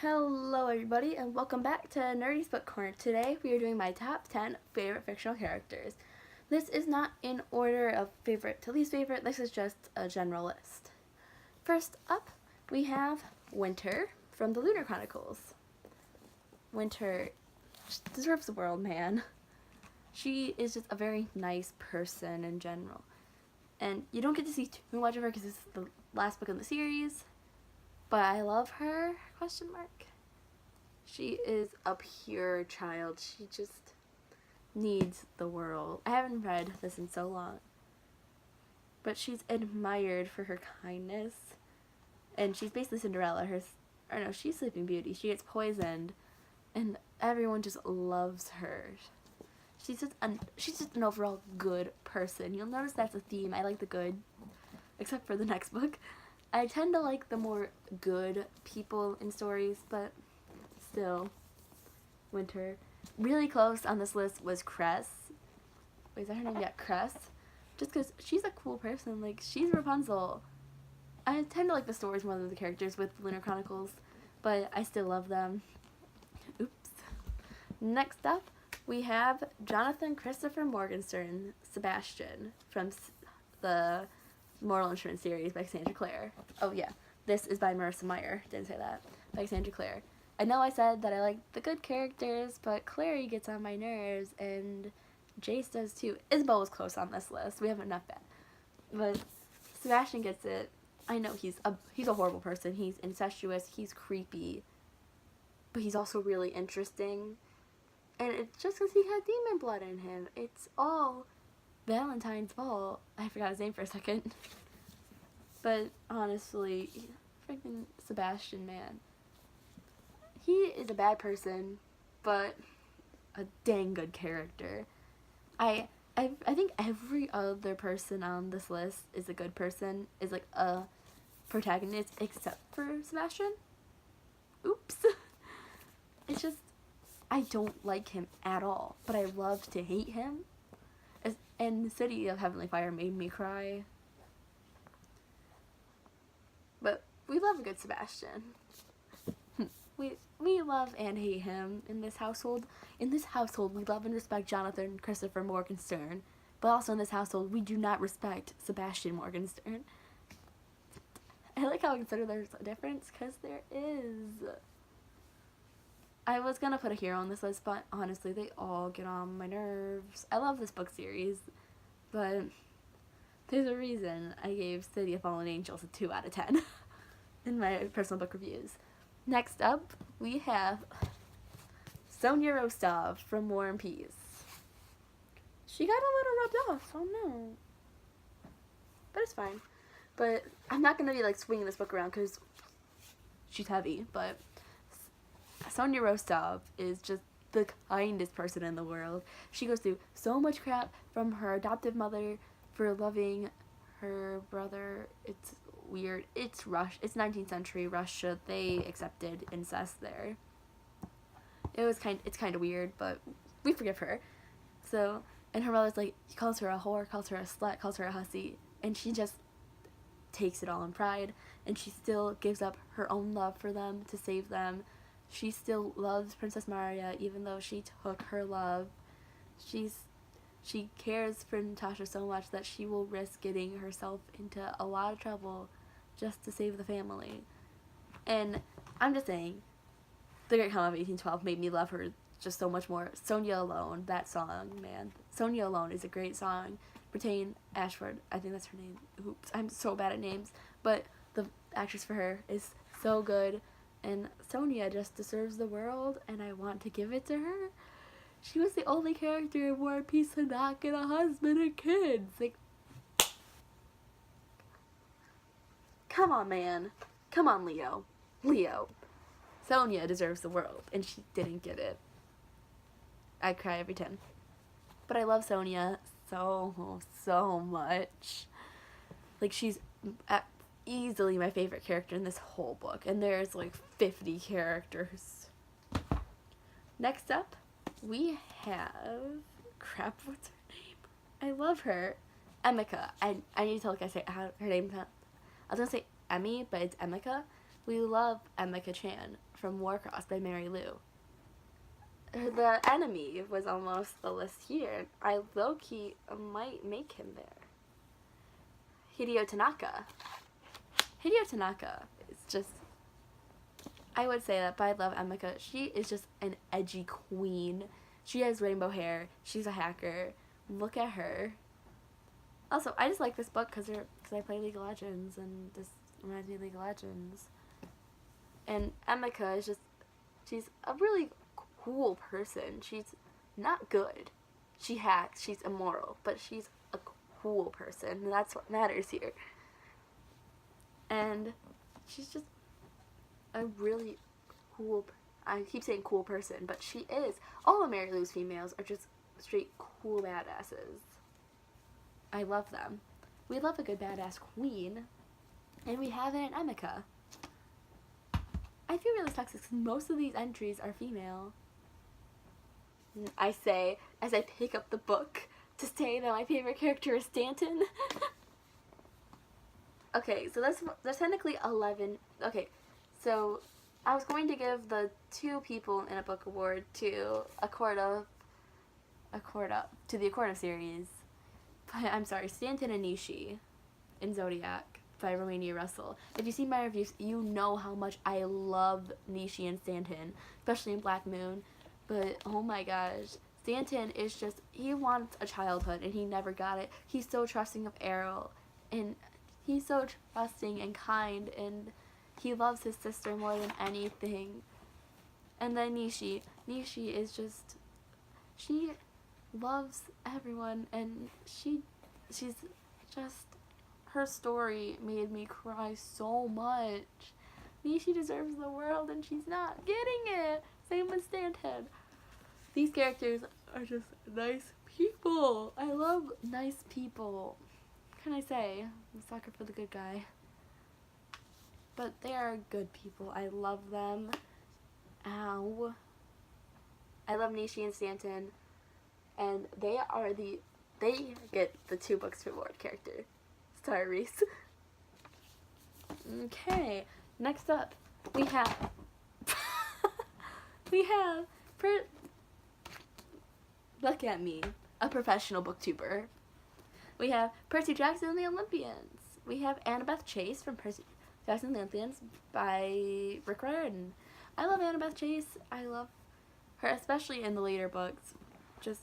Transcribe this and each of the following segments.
Hello everybody and welcome back to Nerdy's Book Corner. Today we are doing my top 10 favorite fictional characters. This is not in order of favorite to least favorite, this is just a general list. First up, we have Winter from the Lunar Chronicles. Winter deserves the world, man. She is just a very nice person in general. And you don't get to see too much of her because this is the last book in the series. But I love her, ? She is a pure child. She just needs the world. I haven't read this in so long. But she's admired for her kindness. And she's basically Cinderella. She's Sleeping Beauty. She gets poisoned. And everyone just loves her. She's just an overall good person. You'll notice that's a theme. I like the good. Except for the next book. I tend to like the more good people in stories, but still, Winter. Really close on this list was Cress. Wait, is that her name yet? Cress? Just because she's a cool person. Like, she's Rapunzel. I tend to like the stories more than the characters with Lunar Chronicles, but I still love them. Oops. Next up, we have Jonathan Christopher Morgenstern, Sebastian, from the Moral Insurance series by Cassandra Clare. Oh yeah, this is by Marissa Meyer. Didn't say that. By Cassandra Clare. I know I said that I like the good characters, but Clary gets on my nerves, and Jace does too. Isabel was close on this list. We haven't enough yet. But Sebastian gets it. I know he's a horrible person. He's incestuous. He's creepy. But he's also really interesting. And it's just because he had demon blood in him. It's all Valentine's fault. I forgot his name for a second. But honestly, freaking Sebastian, man. He is a bad person, but a dang good character. I think every other person on this list is a good person, is like a protagonist, except for Sebastian. Oops. It's just, I don't like him at all, but I love to hate him. And the City of Heavenly Fire made me cry. But we love a good Sebastian. we love and hate him in this household. In this household, we love and respect Jonathan Christopher Morgenstern. But also in this household, we do not respect Sebastian Morgenstern. I like how I consider there's a difference, because there is. I was gonna put a hero on this list, but honestly, they all get on my nerves. I love this book series, but there's a reason I gave City of Fallen Angels a 2 out of 10 in my personal book reviews. Next up, we have Sonya Rostov from War and Peace. She got a little rubbed off, oh no. But it's fine. But I'm not gonna be like swinging this book around because she's heavy, but Sonya Rostov is just the kindest person in the world. She goes through so much crap from her adoptive mother for loving her brother. It's weird. It's 19th century Russia. They accepted incest there. It's kind of weird, but we forgive her. So, and her mother's like, he calls her a whore, calls her a slut, calls her a hussy, and she just takes it all in pride, and she still gives up her own love for them to save them. She still loves Princess Maria, even though she took her love. She cares for Natasha so much that she will risk getting herself into a lot of trouble just to save the family. And I'm just saying, The Great Calm of 1812 made me love her just so much more. Sonya Alone, that song, man. Sonya Alone is a great song. Brittany Ashford, I think that's her name. Oops, I'm so bad at names. But the actress for her is so good. And Sonya just deserves the world, and I want to give it to her. She was the only character in War and Peace to not get a husband and kids. Like, come on, man. Come on, Leo. Sonya deserves the world, and she didn't get it. I cry every time. But I love Sonya so much. Like, she's easily my favorite character in this whole book, and there's like 50 characters. Next up, we have what's her name? I love her. Amica. I need to look. I say her name. I was gonna say Emmy, but it's Amica. We love Amica Chan from Warcross by Mary Lou. The Enemy was almost the list here. I low-key might make him there. Hideo Tanaka. Hideo Tanaka is just, I would say that, but I love Amica. She is just an edgy queen. She has rainbow hair. She's a hacker. Look at her. Also, I just like this book because I play League of Legends, and this reminds me of League of Legends. And Amica is just, she's a really cool person. She's not good. She hacks. She's immoral, but she's a cool person, and that's what matters here. And she's just a really cool, I keep saying cool person, but she is. All of Mary Lou's females are just straight cool badasses. I love them. We love a good badass queen, and we have it in Amica. I feel really sexist because most of these entries are female. I say, as I pick up the book, to say that my favorite character is Stanton. Okay, so there's technically 11. Okay, so I was going to give the 2 people in a book award to the Accord of series. But I'm sorry, Stanton and Nishi in Zodiac by Romania Russell. If you've seen my reviews, you know how much I love Nishi and Stanton, especially in Black Moon. But oh my gosh, Stanton is just, he wants a childhood and he never got it. He's so trusting of Errol, and he's so trusting and kind, and he loves his sister more than anything. And then Nishi is just, she loves everyone, and she's just, her story made me cry so much. Nishi deserves the world and she's not getting it. Same with Stanton. These characters are just nice people. I love nice people. What can I say? I'm a sucker for the good guy. But they are good people. I love them. Ow. I love Nishi and Stanton. And they get the 2 books reward character. Sorry, Reese. Okay. Next up, we have look at me, a professional booktuber. We have Percy Jackson and the Olympians. We have Annabeth Chase from Percy Jackson and the Olympians by Rick Riordan. I love Annabeth Chase. I love her, especially in the later books. Just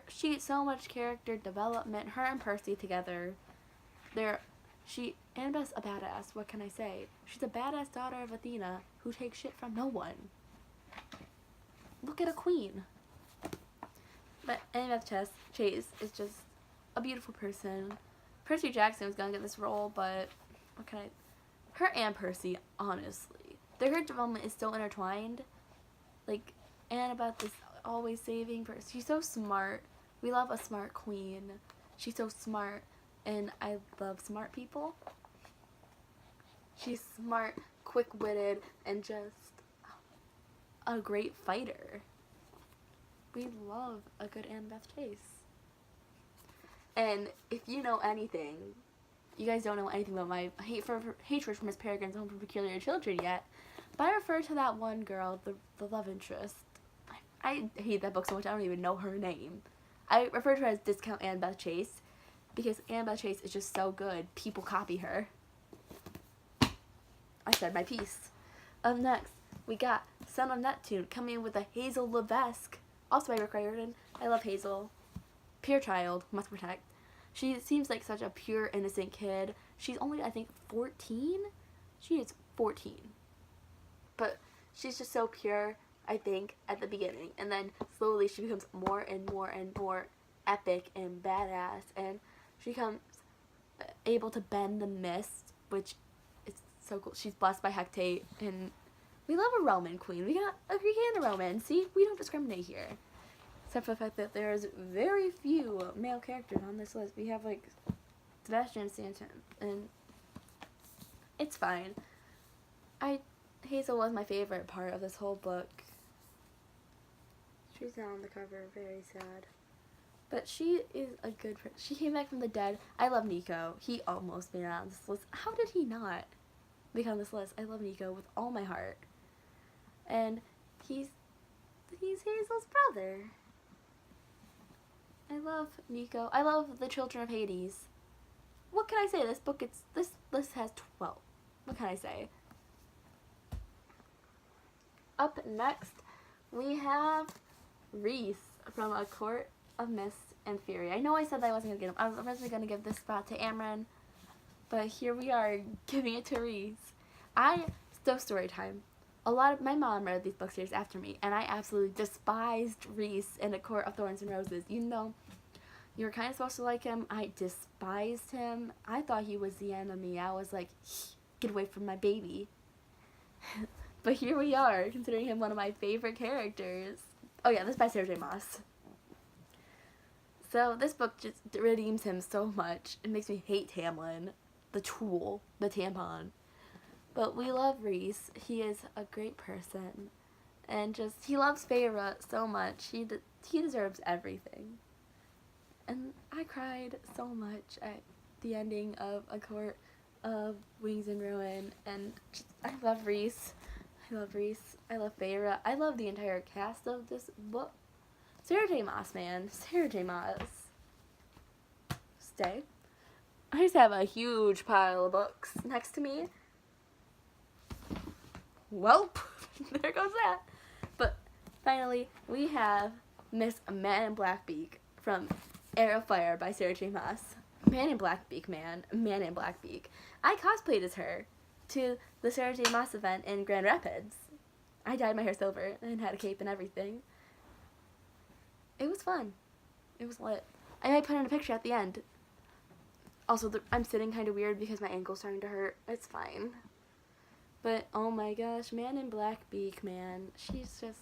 she had so much character development. Her and Percy together, Annabeth's a badass. What can I say? She's a badass daughter of Athena who takes shit from no one. Look at a queen. But Annabeth Chase is just a beautiful person. Percy Jackson was gonna get this role, but her and Percy, honestly, their development is so intertwined. Like, Annabeth is always saving Percy. She's so smart. We love a smart queen. She's so smart, and I love smart people. She's smart, quick-witted, and just a great fighter. We love a good Annabeth Chase. And if you know anything, you guys don't know anything about my hatred for Miss Peregrine's Home for Peculiar Children yet, but I refer to that one girl, the love interest. I hate that book so much I don't even know her name. I refer to her as Discount Annabeth Chase because Annabeth Chase is just so good. People copy her. I said my piece. Up next, we got Son of Neptune coming in with a Hazel Levesque, also by Rick Riordan. I love Hazel. Pure child, must protect. She seems like such a pure, innocent kid. She's only, I think, 14? She is 14. But she's just so pure, I think, at the beginning. And then slowly she becomes more and more and more epic and badass. And she becomes able to bend the mist, which is so cool. She's blessed by Hecate. And we love a Roman queen. We got a Greek and a Roman. See, we don't discriminate here. Except for the fact that there's very few male characters on this list. We have, like, Sebastian and Stanton. And it's fine. Hazel was my favorite part of this whole book. She's not on the cover. Very sad. But she is a good person. She came back from the dead. I love Nico. He almost made it on this list. How did he not? become this list. I love Nico with all my heart. And he's Hazel's brother. I love Nico. I love the Children of Hades. What can I say? This list has 12. What can I say? Up next, we have Reese from A Court of Mist and Fury. I know I said that I wasn't going to get him. I was originally going to give this spot to Amryn, but here we are giving it to Reese. Story time. My mom read these book series after me, and I absolutely despised Reese in A Court of Thorns and Roses. You know, you were kind of supposed to like him. I despised him. I thought he was the enemy. I was like, get away from my baby. But here we are, considering him one of my favorite characters. Oh yeah, this is by Sarah J. Maas. So this book just redeems him so much. It makes me hate Tamlin, the tool, the tampon. But we love Reese. He is a great person. And he loves Feyre so much. He deserves everything. And I cried so much at the ending of A Court of Wings and Ruin. And I love Reese. I love Reese. I love Feyre. I love the entire cast of this book. Sarah J. Maas, man. Sarah J. Maas. Stay. I just have a huge pile of books next to me. Welp. There goes that. But finally, we have Miss Man in Blackbeak from Air of Fire by Sarah J. Maas. Man in Blackbeak, man. Man in Blackbeak. I cosplayed as her to the Sarah J. Maas event in Grand Rapids. I dyed my hair silver and had a cape and everything. It was fun. It was lit. I might put in a picture at the end. Also, I'm sitting kind of weird because my ankle's starting to hurt. It's fine. But, oh my gosh, Man in Blackbeak, man. She's just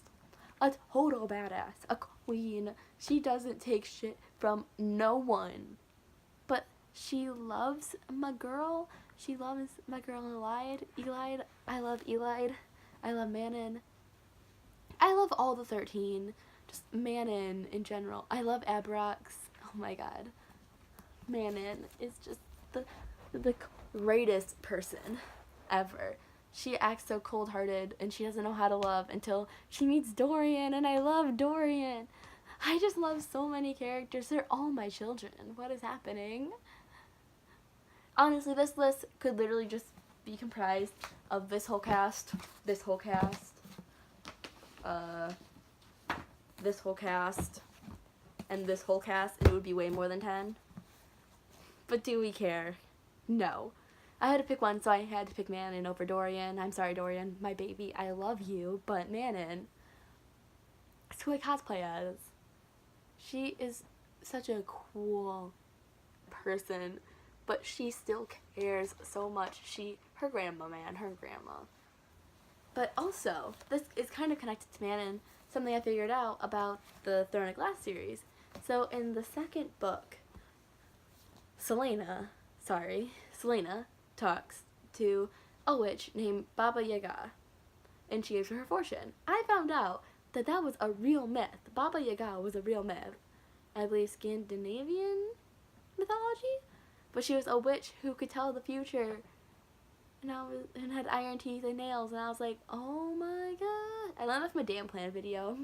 a total badass. A queen. She doesn't take shit from no one. But she loves my girl. She loves my girl Elide. I love Elide. I love Manon. I love all the 13. Just Manon in general. I love Abrox. Oh my god. Manon is just the greatest person ever. She acts so cold-hearted and she doesn't know how to love until she meets Dorian, and I love Dorian. I just love so many characters. They're all my children. What is happening? Honestly, this list could literally just be comprised of this whole cast, this whole cast, this whole cast, and this whole cast, and it would be way more than 10. But do we care? No. I had to pick one, so I had to pick Manon over Dorian. I'm sorry, Dorian, my baby. I love you, but Manon, it's who I cosplay as. She is such a cool person, but she still cares so much. Her grandma, man, her grandma. But also, this is kind of connected to Manon, something I figured out about the Throne of Glass series. So in the second book, Selena talks to a witch named Baba Yaga, and she gives her fortune. I found out that was a real myth. Baba Yaga was a real myth. I believe Scandinavian mythology? But she was a witch who could tell the future, and had iron teeth and nails, and I was like, oh my god. I learned that from a damn plan video.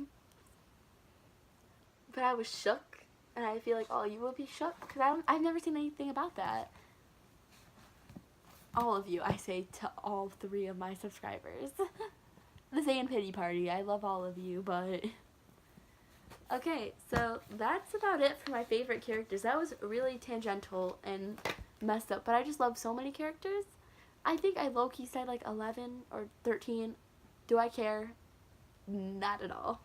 But I was shook, and I feel like all you will be shook, because I've never seen anything about that. All of you, I say to all 3 of my subscribers. The Saiyan Pity Party, I love all of you, but... Okay, so that's about it for my favorite characters. That was really tangential and messed up, but I just love so many characters. I think I low-key said like 11 or 13. Do I care? Not at all.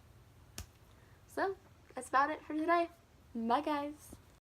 So, that's about it for today. Bye, guys.